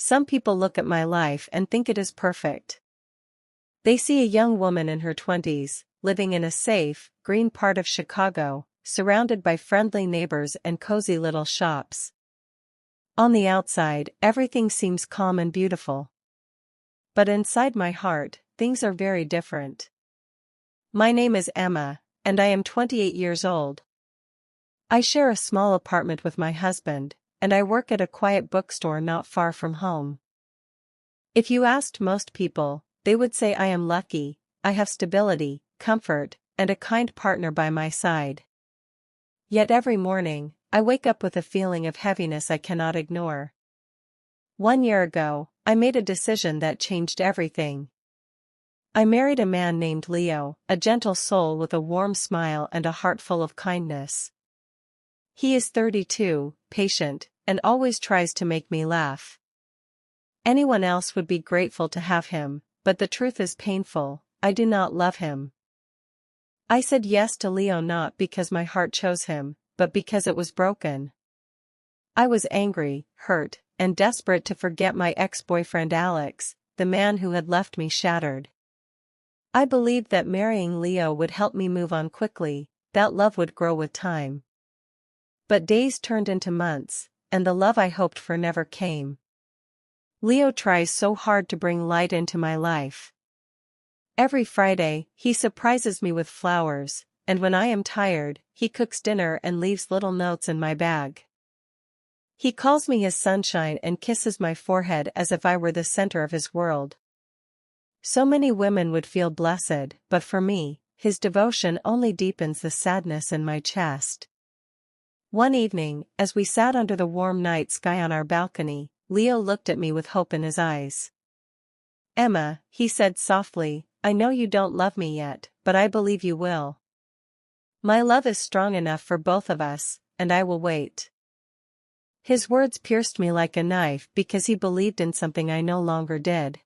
Some people look at my life and think it is perfect. They see a young woman in her 20s, living in a safe, green part of Chicago, surrounded by friendly neighbors and cozy little shops. On the outside, everything seems calm and beautiful. But inside my heart, things are very different. My name is Emma, and I am 28 years old. I share a small apartment with my husband, and I work at a quiet bookstore not far from home. If you asked most people, they would say I am lucky, I have stability, comfort, and a kind partner by my side. Yet every morning, I wake up with a feeling of heaviness I cannot ignore. 1 year ago, I made a decision that changed everything. I married a man named Leo, a gentle soul with a warm smile and a heart full of kindness. He is 32, patient, and always tries to make me laugh. Anyone else would be grateful to have him, but the truth is painful, I do not love him. I said yes to Leo not because my heart chose him, but because it was broken. I was angry, hurt, and desperate to forget my ex-boyfriend Alex, the man who had left me shattered. I believed that marrying Leo would help me move on quickly, that love would grow with time. But days turned into months, and the love I hoped for never came. Leo tries so hard to bring light into my life. Every Friday, he surprises me with flowers, and when I am tired, he cooks dinner and leaves little notes in my bag. He calls me his sunshine and kisses my forehead as if I were the center of his world. So many women would feel blessed, but for me, his devotion only deepens the sadness in my chest. One evening, as we sat under the warm night sky on our balcony, Leo looked at me with hope in his eyes. "Emma," he said softly, "I know you don't love me yet, but I believe you will. My love is strong enough for both of us, and I will wait." His words pierced me like a knife because he believed in something I no longer did.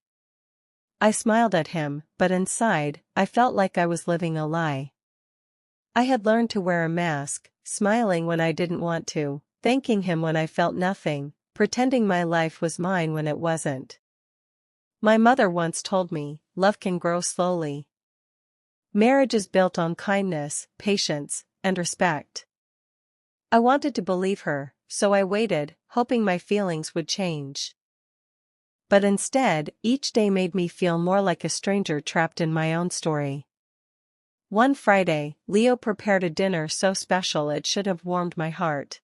I smiled at him, but inside, I felt like I was living a lie. I had learned to wear a mask, smiling when I didn't want to, thanking him when I felt nothing, pretending my life was mine when it wasn't. My mother once told me, love can grow slowly. Marriage is built on kindness, patience, and respect. I wanted to believe her, so I waited, hoping my feelings would change. But instead, each day made me feel more like a stranger trapped in my own story. One Friday, Leo prepared a dinner so special it should have warmed my heart.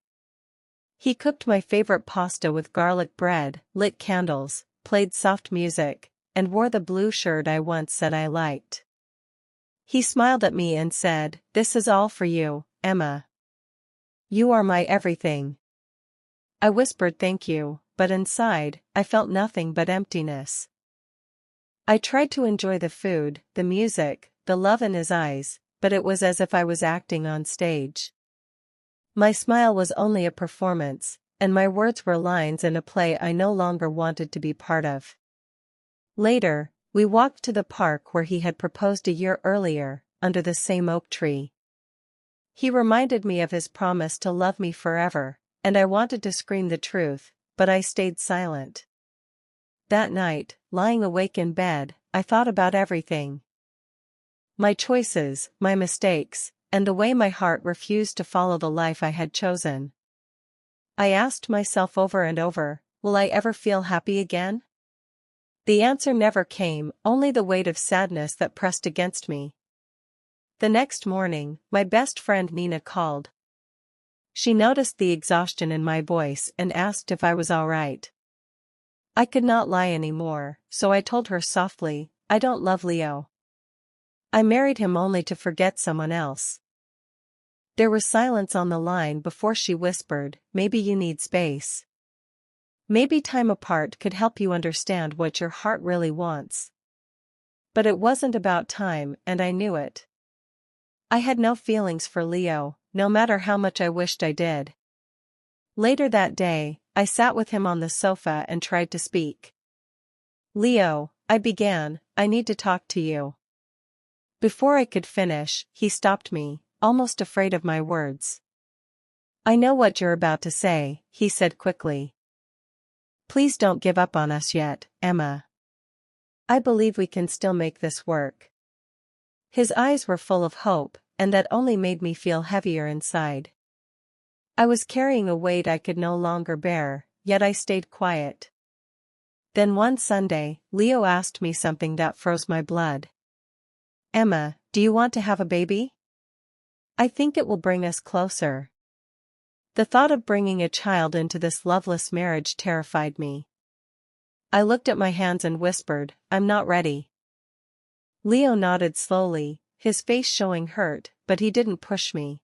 He cooked my favorite pasta with garlic bread, lit candles, played soft music, and wore the blue shirt I once said I liked. He smiled at me and said, "This is all for you, Emma. You are my everything." I whispered thank you, but inside, I felt nothing but emptiness. I tried to enjoy the food, the music, the love in his eyes, but it was as if I was acting on stage. My smile was only a performance, and my words were lines in a play I no longer wanted to be part of. Later, we walked to the park where he had proposed a year earlier, under the same oak tree. He reminded me of his promise to love me forever, and I wanted to scream the truth, but I stayed silent. That night, lying awake in bed, I thought about everything. My choices, my mistakes, and the way my heart refused to follow the life I had chosen. I asked myself over and over, will I ever feel happy again? The answer never came, only the weight of sadness that pressed against me. The next morning, my best friend Nina called. She noticed the exhaustion in my voice and asked if I was all right. I could not lie anymore, so I told her softly, I don't love Leo. I married him only to forget someone else. There was silence on the line before she whispered, maybe you need space. Maybe time apart could help you understand what your heart really wants. But it wasn't about time, and I knew it. I had no feelings for Leo, no matter how much I wished I did. Later that day, I sat with him on the sofa and tried to speak. "Leo," I began, "I need to talk to you." Before I could finish, he stopped me, almost afraid of my words. "I know what you're about to say," he said quickly. Please don't give up on us yet, Emma. I believe we can still make this work." His eyes were full of hope, and that only made me feel heavier inside. I was carrying a weight I could no longer bear, yet I stayed quiet. Then one Sunday, Leo asked me something that froze my blood. "Emma, do you want to have a baby? I think it will bring us closer." The thought of bringing a child into this loveless marriage terrified me. I looked at my hands and whispered, "I'm not ready." Leo nodded slowly, his face showing hurt, but he didn't push me.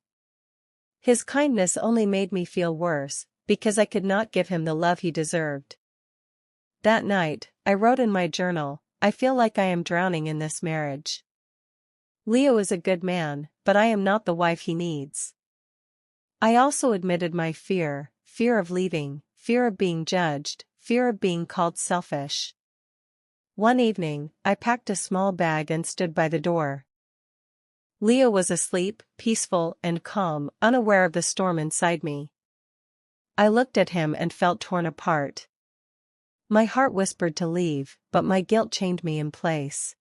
His kindness only made me feel worse, because I could not give him the love he deserved. That night, I wrote in my journal, "I feel like I am drowning in this marriage. Leo is a good man, but I am not the wife he needs." I also admitted my fear of leaving, fear of being judged, fear of being called selfish. One evening, I packed a small bag and stood by the door. Leo was asleep, peaceful and calm, unaware of the storm inside me. I looked at him and felt torn apart. My heart whispered to leave, but my guilt chained me in place.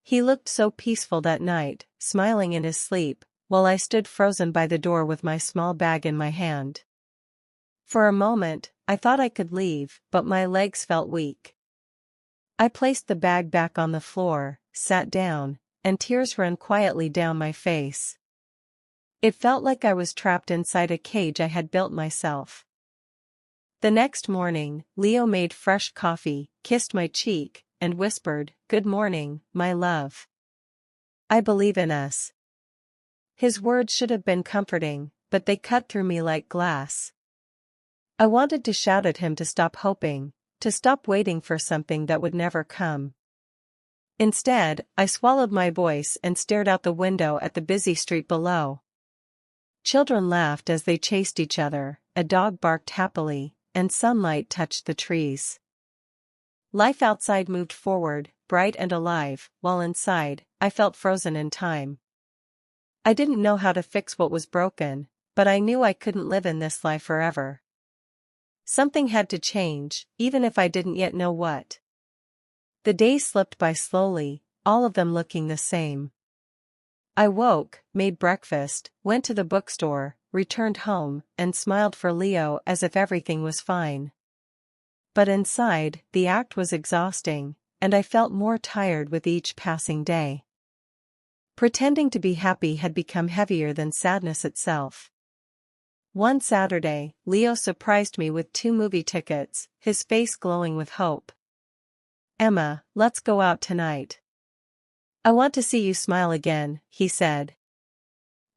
He looked so peaceful that night, smiling in his sleep, while I stood frozen by the door with my small bag in my hand. For a moment, I thought I could leave, but my legs felt weak. I placed the bag back on the floor, sat down, and tears ran quietly down my face. It felt like I was trapped inside a cage I had built myself. The next morning, Leo made fresh coffee, kissed my cheek, and whispered, "Good morning, my love. I believe in us." His words should have been comforting, but they cut through me like glass. I wanted to shout at him to stop hoping, to stop waiting for something that would never come. Instead, I swallowed my voice and stared out the window at the busy street below. Children laughed as they chased each other, a dog barked happily, and sunlight touched the trees. Life outside moved forward, bright and alive, while inside, I felt frozen in time. I didn't know how to fix what was broken, but I knew I couldn't live in this life forever. Something had to change, even if I didn't yet know what. The days slipped by slowly, all of them looking the same. I woke, made breakfast, went to the bookstore, returned home, and smiled for Leo as if everything was fine. But inside, the act was exhausting, and I felt more tired with each passing day. Pretending to be happy had become heavier than sadness itself. One Saturday, Leo surprised me with 2 movie tickets, his face glowing with hope. "Emma, let's go out tonight. I want to see you smile again," he said.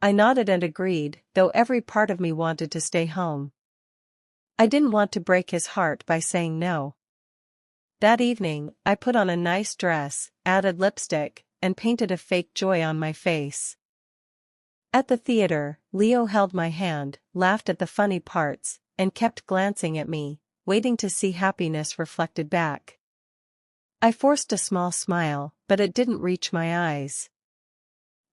I nodded and agreed, though every part of me wanted to stay home. I didn't want to break his heart by saying no. That evening, I put on a nice dress, added lipstick, and painted a fake joy on my face. At the theater, Leo held my hand, laughed at the funny parts, and kept glancing at me, waiting to see happiness reflected back. I forced a small smile, but it didn't reach my eyes.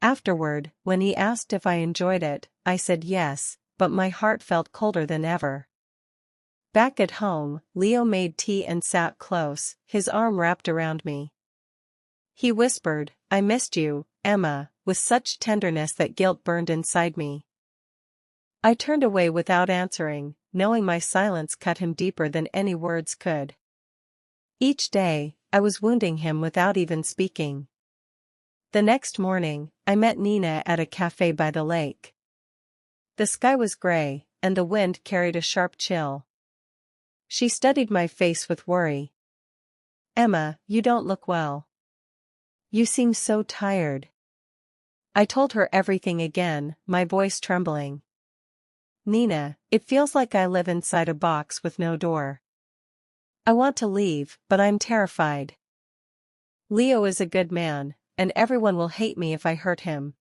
Afterward, when he asked if I enjoyed it, I said yes, but my heart felt colder than ever. Back at home, Leo made tea and sat close, his arm wrapped around me. He whispered, "I missed you, Emma," with such tenderness that guilt burned inside me. I turned away without answering, knowing my silence cut him deeper than any words could. Each day, I was wounding him without even speaking. The next morning, I met Nina at a cafe by the lake. The sky was gray, and the wind carried a sharp chill. She studied my face with worry. "Emma, you don't look well. You seem so tired." I told her everything again, my voice trembling. "Nina, it feels like I live inside a box with no door. I want to leave, but I'm terrified. Leo is a good man, and everyone will hate me if I hurt him."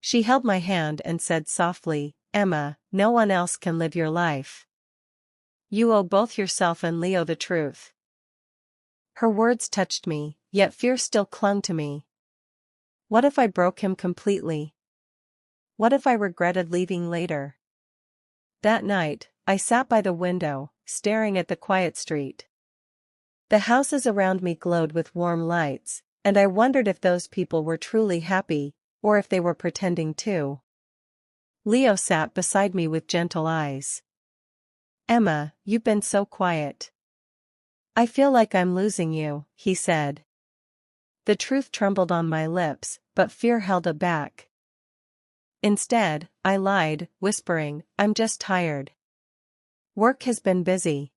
She held my hand and said softly, "Emma, no one else can live your life. You owe both yourself and Leo the truth." Her words touched me, yet fear still clung to me. What if I broke him completely? What if I regretted leaving later? That night, I sat by the window, staring at the quiet street. The houses around me glowed with warm lights, and I wondered if those people were truly happy, or if they were pretending to. Leo sat beside me with gentle eyes. "Emma, you've been so quiet. I feel like I'm losing you," he said. The truth trembled on my lips, but fear held it back. Instead, I lied, whispering, "I'm just tired. Work has been busy."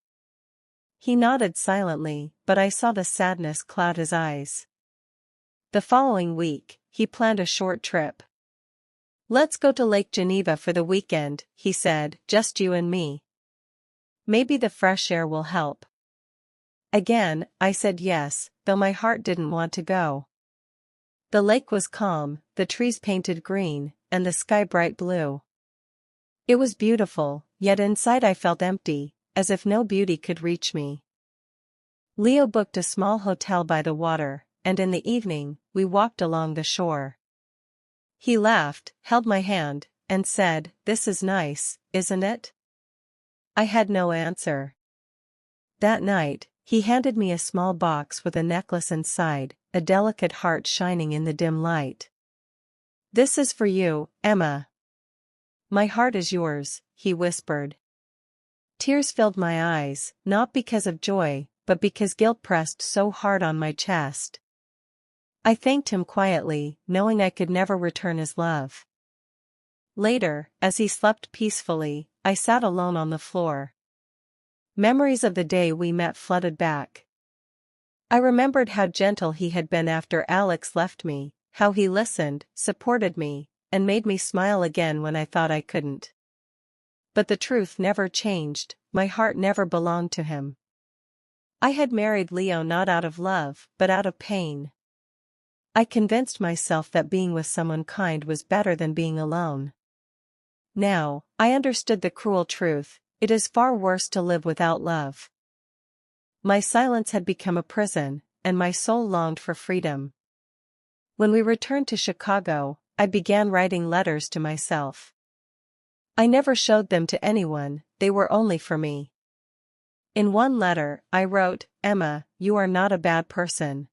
He nodded silently, but I saw the sadness cloud his eyes. The following week, he planned a short trip. "Let's go to Lake Geneva for the weekend," he said, "just you and me. Maybe the fresh air will help." Again, I said yes, though my heart didn't want to go. The lake was calm, the trees painted green, and the sky bright blue. It was beautiful, yet inside I felt empty, as if no beauty could reach me. Leo booked a small hotel by the water, and in the evening, we walked along the shore. He laughed, held my hand, and said, "This is nice, isn't it?" I had no answer. That night, he handed me a small box with a necklace inside, a delicate heart shining in the dim light. "This is for you, Emma." "My heart is yours," he whispered. Tears filled my eyes, not because of joy, but because guilt pressed so hard on my chest. I thanked him quietly, knowing I could never return his love. Later, as he slept peacefully, I sat alone on the floor. Memories of the day we met flooded back. I remembered how gentle he had been after Alex left me, how he listened, supported me, and made me smile again when I thought I couldn't. But the truth never changed, my heart never belonged to him. I had married Leo not out of love, but out of pain. I convinced myself that being with someone kind was better than being alone. Now, I understood the cruel truth: it is far worse to live without love. My silence had become a prison, and my soul longed for freedom. When we returned to Chicago, I began writing letters to myself. I never showed them to anyone, they were only for me. In one letter, I wrote, "Emma, you are not a bad person.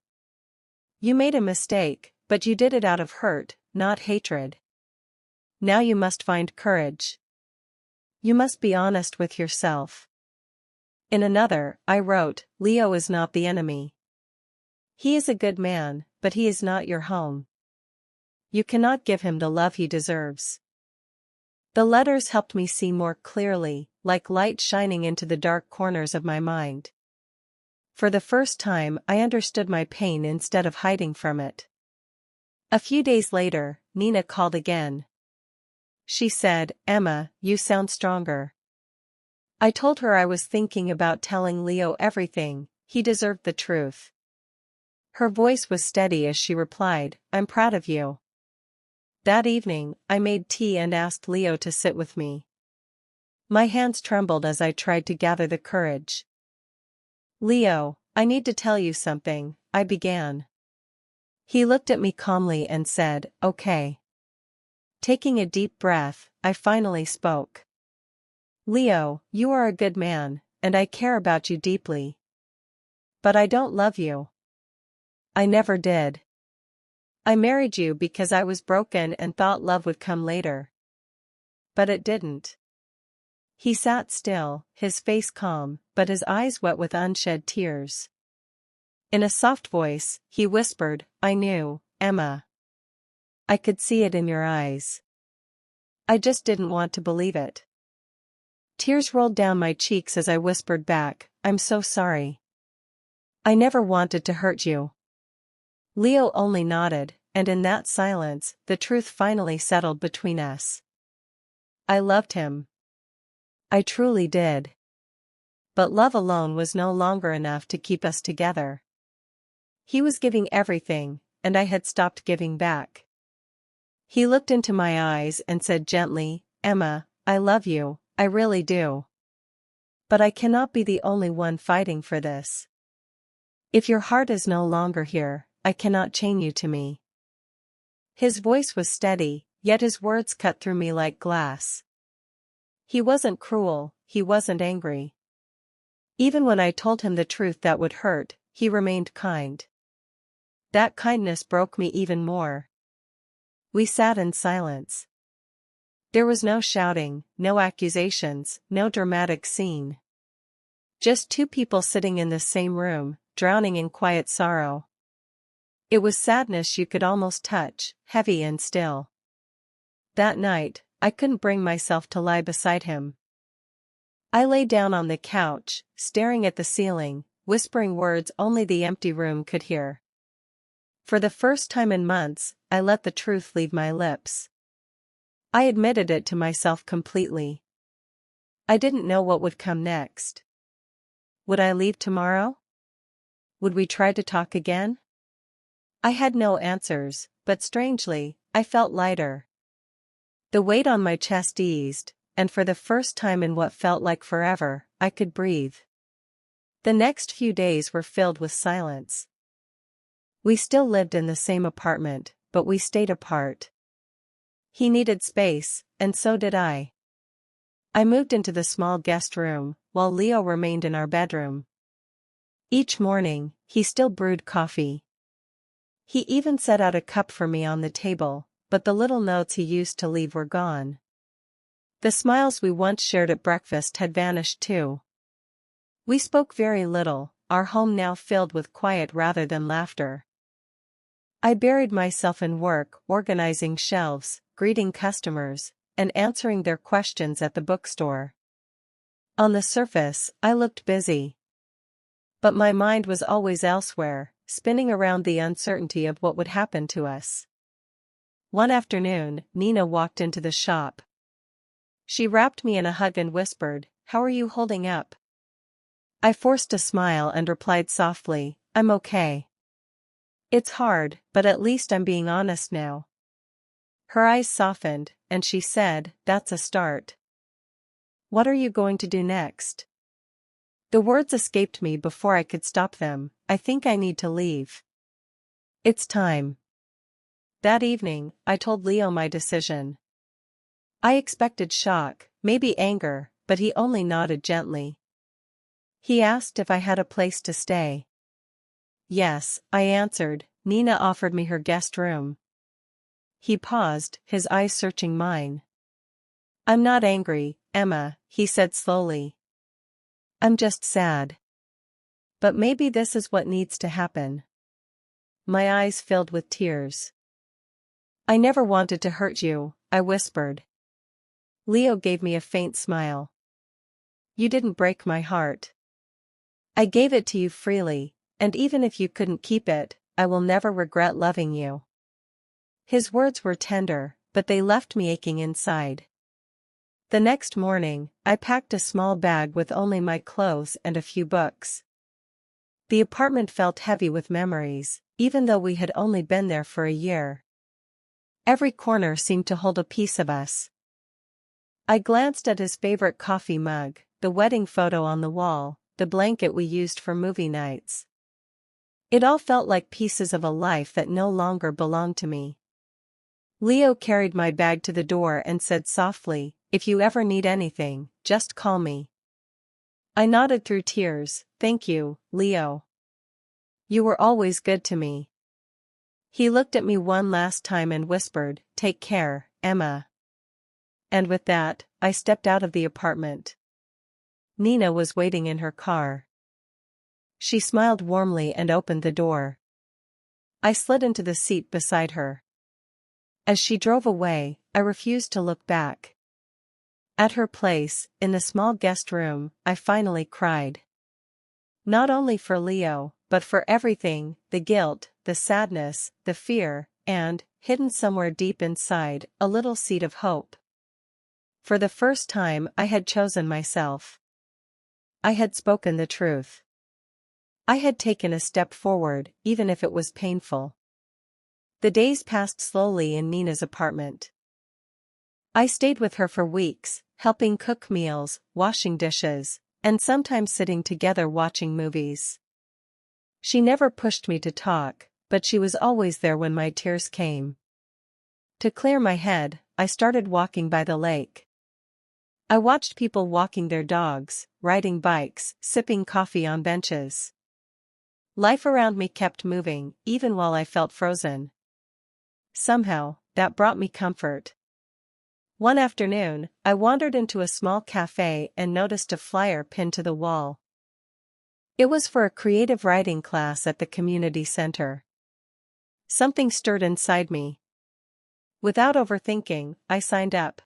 You made a mistake, but you did it out of hurt, not hatred. Now you must find courage. You must be honest with yourself." In another, I wrote, "Leo is not the enemy. He is a good man, but he is not your home. You cannot give him the love he deserves." The letters helped me see more clearly, like light shining into the dark corners of my mind. For the first time, I understood my pain instead of hiding from it. A few days later, Nina called again. She said, "Emma, you sound stronger." I told her I was thinking about telling Leo everything, he deserved the truth. Her voice was steady as she replied, "I'm proud of you." That evening, I made tea and asked Leo to sit with me. My hands trembled as I tried to gather the courage. "Leo, I need to tell you something," I began. He looked at me calmly and said, "Okay." Taking a deep breath, I finally spoke. "Leo, you are a good man, and I care about you deeply. But I don't love you. I never did. I married you because I was broken and thought love would come later. But it didn't." He sat still, his face calm, but his eyes wet with unshed tears. In a soft voice, he whispered, "I knew, Emma. I could see it in your eyes. I just didn't want to believe it." Tears rolled down my cheeks as I whispered back, "I'm so sorry. I never wanted to hurt you." Leo only nodded, and in that silence, the truth finally settled between us. I loved him. I truly did. But love alone was no longer enough to keep us together. He was giving everything, and I had stopped giving back. He looked into my eyes and said gently, "Emma, I love you, I really do. But I cannot be the only one fighting for this. If your heart is no longer here, I cannot chain you to me." His voice was steady, yet his words cut through me like glass. He wasn't cruel, he wasn't angry. Even when I told him the truth that would hurt, he remained kind. That kindness broke me even more. We sat in silence. There was no shouting, no accusations, no dramatic scene. Just two people sitting in the same room, drowning in quiet sorrow. It was sadness you could almost touch, heavy and still. That night, I couldn't bring myself to lie beside him. I lay down on the couch, staring at the ceiling, whispering words only the empty room could hear. For the first time in months, I let the truth leave my lips. I admitted it to myself completely. I didn't know what would come next. Would I leave tomorrow? Would we try to talk again? I had no answers, but strangely, I felt lighter. The weight on my chest eased, and for the first time in what felt like forever, I could breathe. The next few days were filled with silence. We still lived in the same apartment, but we stayed apart. He needed space, and so did I. I moved into the small guest room, while Leo remained in our bedroom. Each morning, he still brewed coffee. He even set out a cup for me on the table, but the little notes he used to leave were gone. The smiles we once shared at breakfast had vanished too. We spoke very little, our home now filled with quiet rather than laughter. I buried myself in work, organizing shelves, greeting customers, and answering their questions at the bookstore. On the surface, I looked busy. But my mind was always elsewhere, spinning around the uncertainty of what would happen to us. One afternoon, Nina walked into the shop. She wrapped me in a hug and whispered, "How are you holding up?" I forced a smile and replied softly, "I'm okay. It's hard, but at least I'm being honest now." Her eyes softened, and she said, "That's a start. What are you going to do next?" The words escaped me before I could stop them. "I think I need to leave. It's time." That evening, I told Leo my decision. I expected shock, maybe anger, but he only nodded gently. He asked if I had a place to stay. "Yes," I answered. "Nina offered me her guest room." He paused, his eyes searching mine. "I'm not angry, Emma," he said slowly. "I'm just sad. But maybe this is what needs to happen." My eyes filled with tears. "I never wanted to hurt you," I whispered. Leo gave me a faint smile. "You didn't break my heart. I gave it to you freely, and even if you couldn't keep it, I will never regret loving you." His words were tender, but they left me aching inside. The next morning, I packed a small bag with only my clothes and a few books. The apartment felt heavy with memories, even though we had only been there for a year. Every corner seemed to hold a piece of us. I glanced at his favorite coffee mug, the wedding photo on the wall, the blanket we used for movie nights. It all felt like pieces of a life that no longer belonged to me. Leo carried my bag to the door and said softly, "If you ever need anything, just call me." I nodded through tears, "Thank you, Leo. You were always good to me." He looked at me one last time and whispered, "Take care, Emma." And with that, I stepped out of the apartment. Nina was waiting in her car. She smiled warmly and opened the door. I slid into the seat beside her. As she drove away, I refused to look back. At her place, in the small guest room, I finally cried. Not only for Leo, but for everything, the guilt, the sadness, the fear, and, hidden somewhere deep inside, a little seed of hope. For the first time I had chosen myself. I had spoken the truth. I had taken a step forward, even if it was painful. The days passed slowly in Nina's apartment. I stayed with her for weeks, helping cook meals, washing dishes, and sometimes sitting together watching movies. She never pushed me to talk, but she was always there when my tears came. To clear my head, I started walking by the lake. I watched people walking their dogs, riding bikes, sipping coffee on benches. Life around me kept moving, even while I felt frozen. Somehow, that brought me comfort. One afternoon, I wandered into a small cafe and noticed a flyer pinned to the wall. It was for a creative writing class at the community center. Something stirred inside me. Without overthinking, I signed up.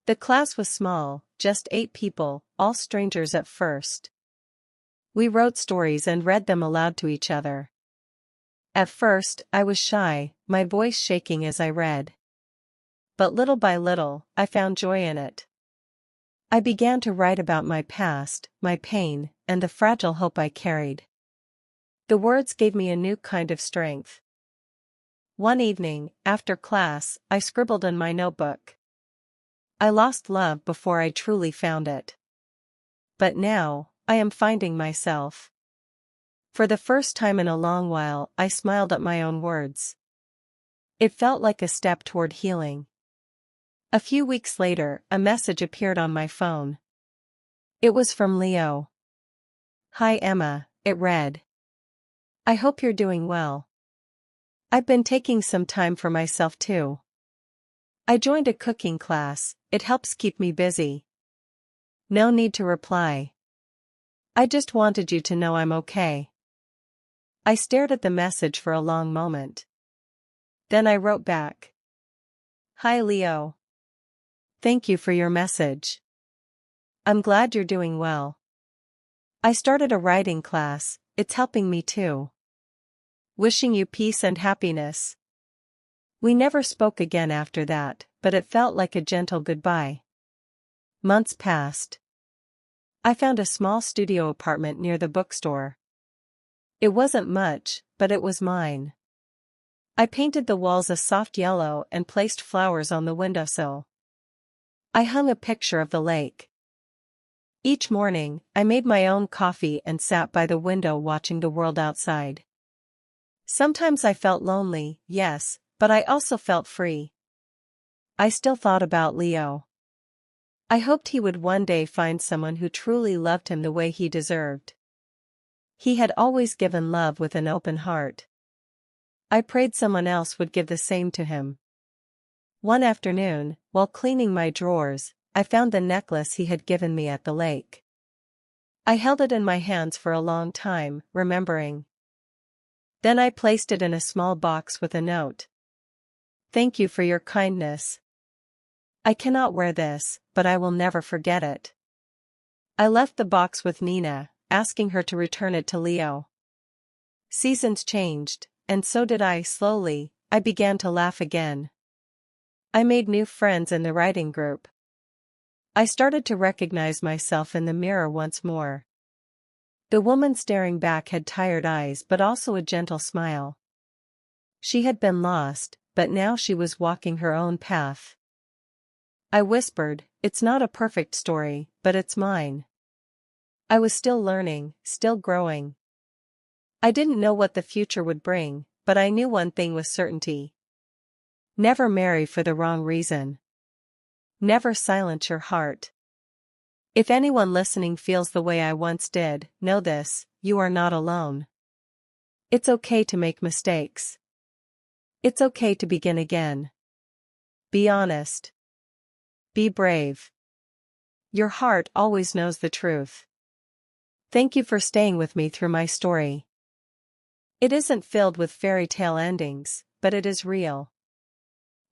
The class was small, just 8 people, all strangers at first. We wrote stories and read them aloud to each other. At first, I was shy, my voice shaking as I read. But little by little, I found joy in it. I began to write about my past, my pain, and the fragile hope I carried. The words gave me a new kind of strength. One evening, after class, I scribbled in my notebook. I lost love before I truly found it. But now, I am finding myself. For the first time in a long while, I smiled at my own words. It felt like a step toward healing. A few weeks later, a message appeared on my phone. It was from Leo. "Hi Emma," it read. "I hope you're doing well. I've been taking some time for myself too. I joined a cooking class, it helps keep me busy. No need to reply. I just wanted you to know I'm okay." I stared at the message for a long moment. Then I wrote back. "Hi Leo. Thank you for your message. I'm glad you're doing well. I started a writing class, it's helping me too. Wishing you peace and happiness." We never spoke again after that, but it felt like a gentle goodbye. Months passed. I found a small studio apartment near the bookstore. It wasn't much, but it was mine. I painted the walls a soft yellow and placed flowers on the windowsill. I hung a picture of the lake. Each morning, I made my own coffee and sat by the window watching the world outside. Sometimes I felt lonely, yes, but I also felt free. I still thought about Leo. I hoped he would one day find someone who truly loved him the way he deserved. He had always given love with an open heart. I prayed someone else would give the same to him. One afternoon, while cleaning my drawers, I found the necklace he had given me at the lake. I held it in my hands for a long time, remembering. Then I placed it in a small box with a note. "Thank you for your kindness. I cannot wear this, but I will never forget it." I left the box with Nina, asking her to return it to Leo. Seasons changed, and so did I. Slowly, I began to laugh again. I made new friends in the writing group. I started to recognize myself in the mirror once more. The woman staring back had tired eyes but also a gentle smile. She had been lost, but now she was walking her own path. I whispered, "It's not a perfect story, but it's mine." I was still learning, still growing. I didn't know what the future would bring, but I knew one thing with certainty. Never marry for the wrong reason. Never silence your heart. If anyone listening feels the way I once did, know this, you are not alone. It's okay to make mistakes. It's okay to begin again. Be honest. Be brave. Your heart always knows the truth. Thank you for staying with me through my story. It isn't filled with fairy tale endings, but it is real.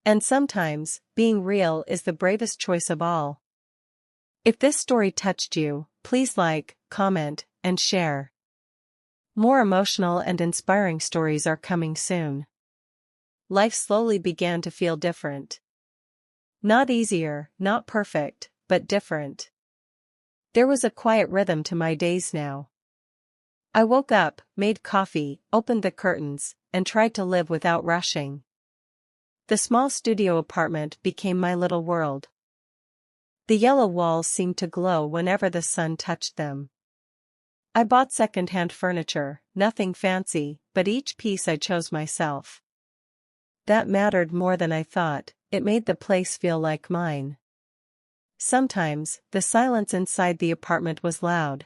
And sometimes, being real is the bravest choice of all. If this story touched you, please like, comment, and share. More emotional and inspiring stories are coming soon. Life slowly began to feel different. Not easier, not perfect, but different. There was a quiet rhythm to my days now. I woke up, made coffee, opened the curtains, and tried to live without rushing. The small studio apartment became my little world. The yellow walls seemed to glow whenever the sun touched them. I bought second-hand furniture, nothing fancy, but each piece I chose myself. That mattered more than I thought, it made the place feel like mine. Sometimes, the silence inside the apartment was loud.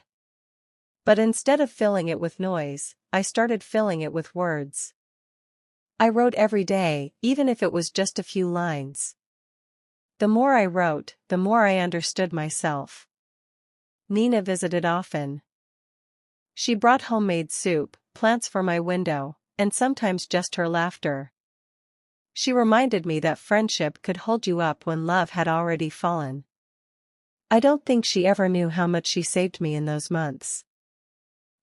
But instead of filling it with noise, I started filling it with words. I wrote every day, even if it was just a few lines. The more I wrote, the more I understood myself. Nina visited often. She brought homemade soup, plants for my window, and sometimes just her laughter. She reminded me that friendship could hold you up when love had already fallen. I don't think she ever knew how much she saved me in those months.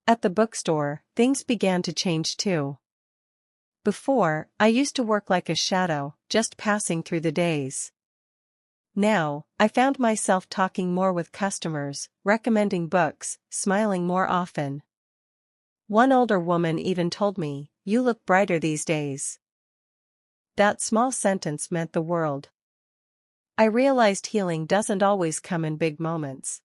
At the bookstore, things began to change too. Before, I used to work like a shadow, just passing through the days. Now, I found myself talking more with customers, recommending books, smiling more often. One older woman even told me, "You look brighter these days." That small sentence meant the world. I realized healing doesn't always come in big moments.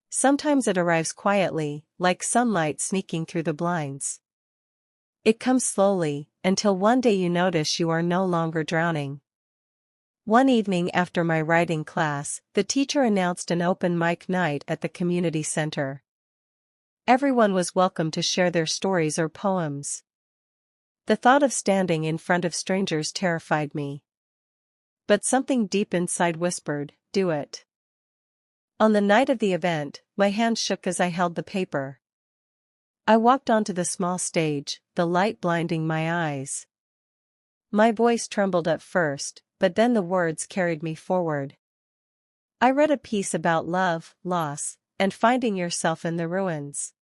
Sometimes it arrives quietly, like sunlight sneaking through the blinds. It comes slowly, until one day you notice you are no longer drowning. One evening after my writing class, the teacher announced an open mic night at the community center. Everyone was welcome to share their stories or poems. The thought of standing in front of strangers terrified me. But something deep inside whispered, "Do it." On the night of the event, my hand shook as I held the paper. I walked onto the small stage, the light blinding my eyes. My voice trembled at first, but then the words carried me forward. I read a piece about love, loss, and finding yourself in the ruins.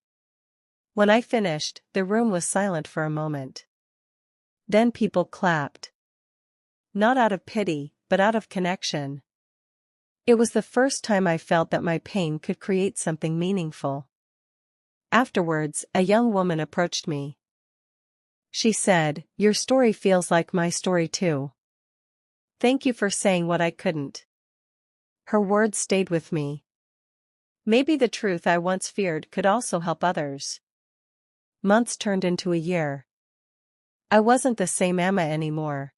When I finished, the room was silent for a moment. Then people clapped. Not out of pity, but out of connection. It was the first time I felt that my pain could create something meaningful. Afterwards, a young woman approached me. She said, "Your story feels like my story too. Thank you for saying what I couldn't." Her words stayed with me. Maybe the truth I once feared could also help others. Months turned into a year. I wasn't the same Emma anymore.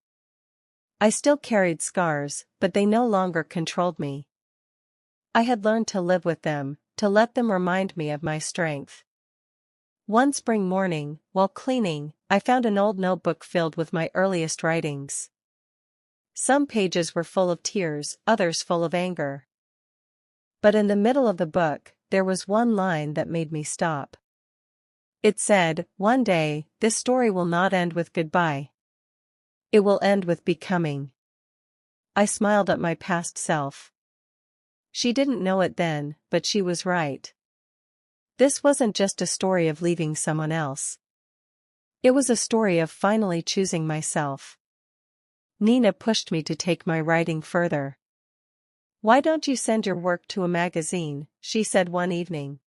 I still carried scars, but they no longer controlled me. I had learned to live with them, to let them remind me of my strength. One spring morning, while cleaning, I found an old notebook filled with my earliest writings. Some pages were full of tears, others full of anger. But in the middle of the book, there was one line that made me stop. It said, "One day, this story will not end with goodbye. It will end with becoming." I smiled at my past self. She didn't know it then, but she was right. This wasn't just a story of leaving someone else. It was a story of finally choosing myself. Nina pushed me to take my writing further. "Why don't you send your work to a magazine?" she said one evening.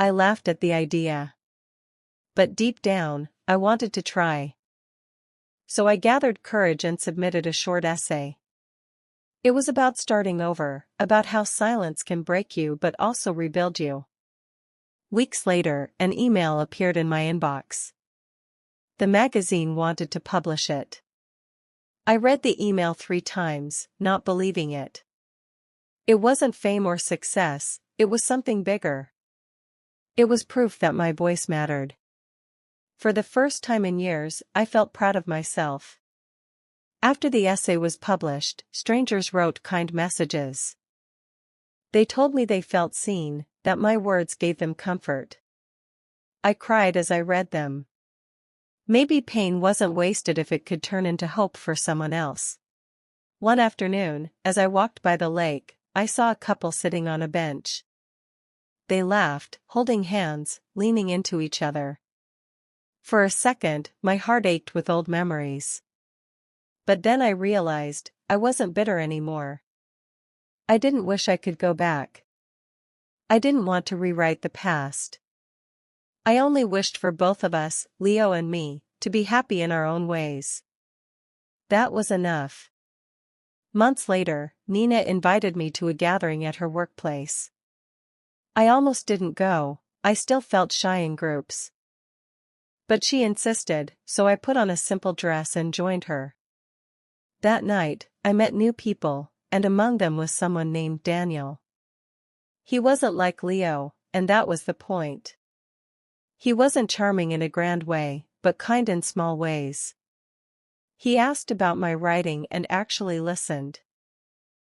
I laughed at the idea. But deep down, I wanted to try. So I gathered courage and submitted a short essay. It was about starting over, about how silence can break you but also rebuild you. Weeks later, an email appeared in my inbox. The magazine wanted to publish it. I read the email 3 times, not believing it. It wasn't fame or success, it was something bigger. It was proof that my voice mattered. For the first time in years, I felt proud of myself. After the essay was published, strangers wrote kind messages. They told me they felt seen, that my words gave them comfort. I cried as I read them. Maybe pain wasn't wasted if it could turn into hope for someone else. One afternoon, as I walked by the lake, I saw a couple sitting on a bench. They laughed, holding hands, leaning into each other. For a second, my heart ached with old memories. But then I realized, I wasn't bitter anymore. I didn't wish I could go back. I didn't want to rewrite the past. I only wished for both of us, Leo and me, to be happy in our own ways. That was enough. Months later, Nina invited me to a gathering at her workplace. I almost didn't go, I still felt shy in groups. But she insisted, so I put on a simple dress and joined her. That night, I met new people, and among them was someone named Daniel. He wasn't like Leo, and that was the point. He wasn't charming in a grand way, but kind in small ways. He asked about my writing and actually listened.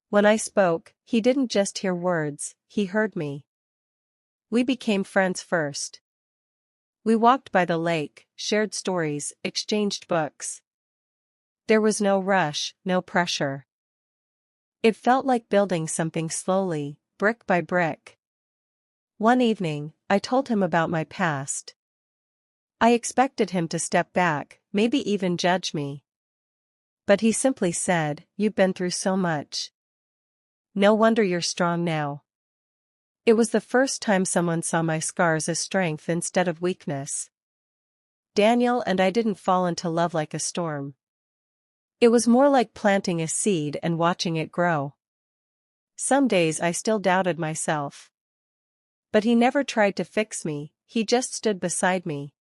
When I spoke, he didn't just hear words, he heard me. We became friends first. We walked by the lake, shared stories, exchanged books. There was no rush, no pressure. It felt like building something slowly, brick by brick. One evening, I told him about my past. I expected him to step back, maybe even judge me. But he simply said, "You've been through so much. No wonder you're strong now." It was the first time someone saw my scars as strength instead of weakness. Daniel and I didn't fall into love like a storm. It was more like planting a seed and watching it grow. Some days I still doubted myself. But he never tried to fix me, he just stood beside me.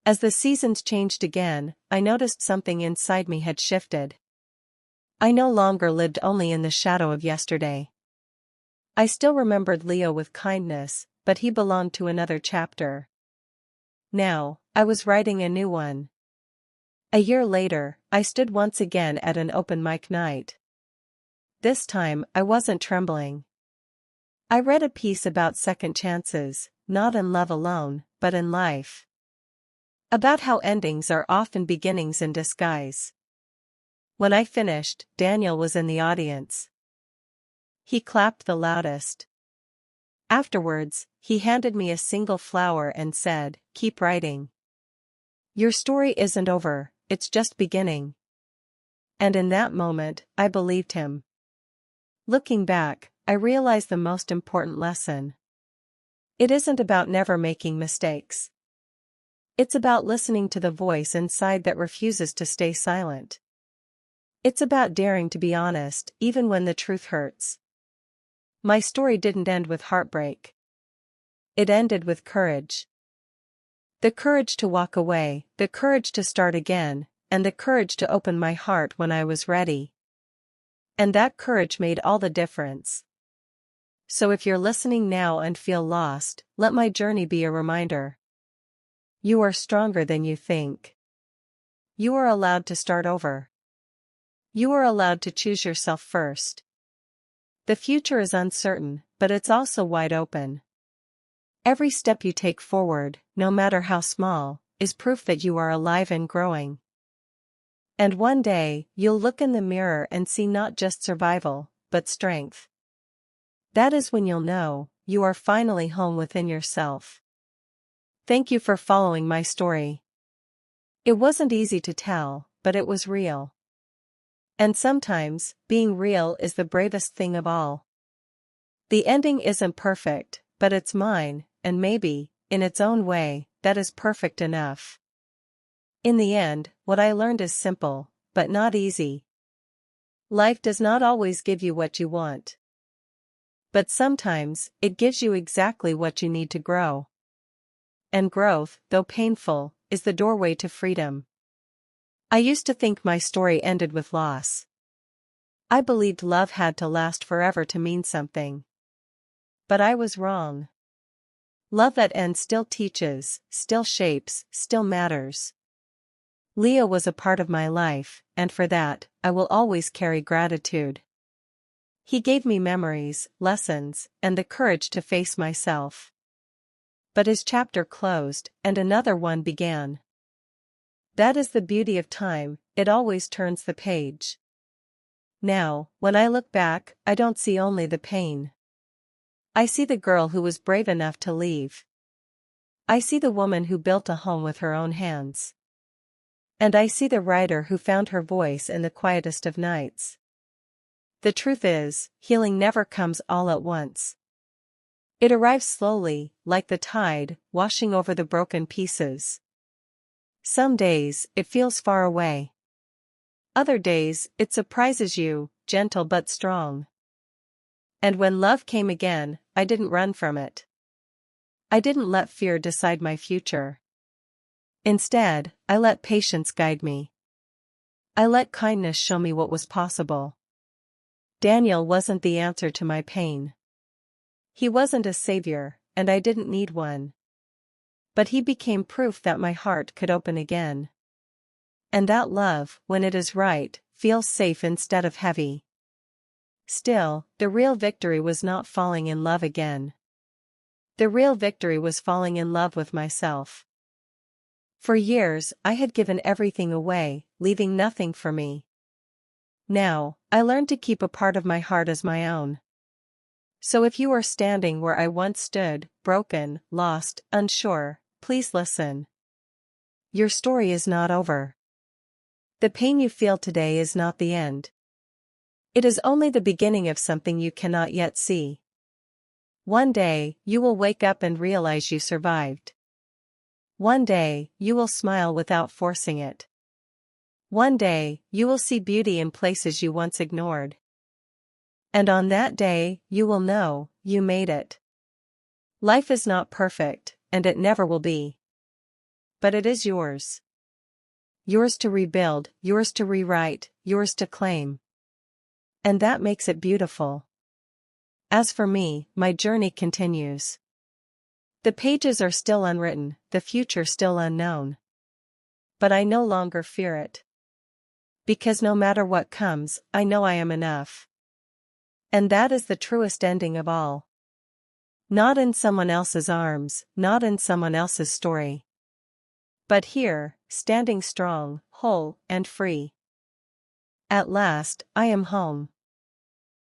As the seasons changed again, I noticed something inside me had shifted. I no longer lived only in the shadow of yesterday. I still remembered Leo with kindness, but he belonged to another chapter. Now, I was writing a new one. A year later, I stood once again at an open mic night. This time, I wasn't trembling. I read a piece about second chances, not in love alone, but in life. About how endings are often beginnings in disguise. When I finished, Daniel was in the audience. He clapped the loudest. Afterwards, he handed me a single flower and said, "Keep writing. Your story isn't over, it's just beginning." And in that moment, I believed him. Looking back, I realized the most important lesson. It isn't about never making mistakes. It's about listening to the voice inside that refuses to stay silent. It's about daring to be honest, even when the truth hurts. My story didn't end with heartbreak. It ended with courage. The courage to walk away, the courage to start again, and the courage to open my heart when I was ready. And that courage made all the difference. So if you're listening now and feel lost, let my journey be a reminder. You are stronger than you think. You are allowed to start over. You are allowed to choose yourself first. The future is uncertain, but it's also wide open. Every step you take forward, no matter how small, is proof that you are alive and growing. And one day, you'll look in the mirror and see not just survival, but strength. That is when you'll know, you are finally home within yourself. Thank you for following my story. It wasn't easy to tell, but it was real. And sometimes, being real is the bravest thing of all. The ending isn't perfect, but it's mine, and maybe, in its own way, that is perfect enough. In the end, what I learned is simple, but not easy. Life does not always give you what you want. But sometimes, it gives you exactly what you need to grow. And growth, though painful, is the doorway to freedom. I used to think my story ended with loss. I believed love had to last forever to mean something. But I was wrong. Love that ends still teaches, still shapes, still matters. Leo was a part of my life, and for that, I will always carry gratitude. He gave me memories, lessons, and the courage to face myself. But his chapter closed, and another one began. That is the beauty of time, it always turns the page. Now, when I look back, I don't see only the pain. I see the girl who was brave enough to leave. I see the woman who built a home with her own hands. And I see the writer who found her voice in the quietest of nights. The truth is, healing never comes all at once. It arrives slowly, like the tide, washing over the broken pieces. Some days, it feels far away. Other days, it surprises you, gentle but strong. And when love came again, I didn't run from it. I didn't let fear decide my future. Instead, I let patience guide me. I let kindness show me what was possible. Daniel wasn't the answer to my pain. He wasn't a savior, and I didn't need one. But he became proof that my heart could open again. And that love, when it is right, feels safe instead of heavy. Still, the real victory was not falling in love again. The real victory was falling in love with myself. For years, I had given everything away, leaving nothing for me. Now, I learned to keep a part of my heart as my own. So if you are standing where I once stood, broken, lost, unsure, please listen. Your story is not over. The pain you feel today is not the end. It is only the beginning of something you cannot yet see. One day, you will wake up and realize you survived. One day, you will smile without forcing it. One day, you will see beauty in places you once ignored. And on that day, you will know, you made it. Life is not perfect, and it never will be. But it is yours. Yours to rebuild, yours to rewrite, yours to claim. And that makes it beautiful. As for me, my journey continues. The pages are still unwritten, the future still unknown. But I no longer fear it. Because no matter what comes, I know I am enough. And that is the truest ending of all. Not in someone else's arms, not in someone else's story. But here, standing strong, whole, and free. At last, I am home.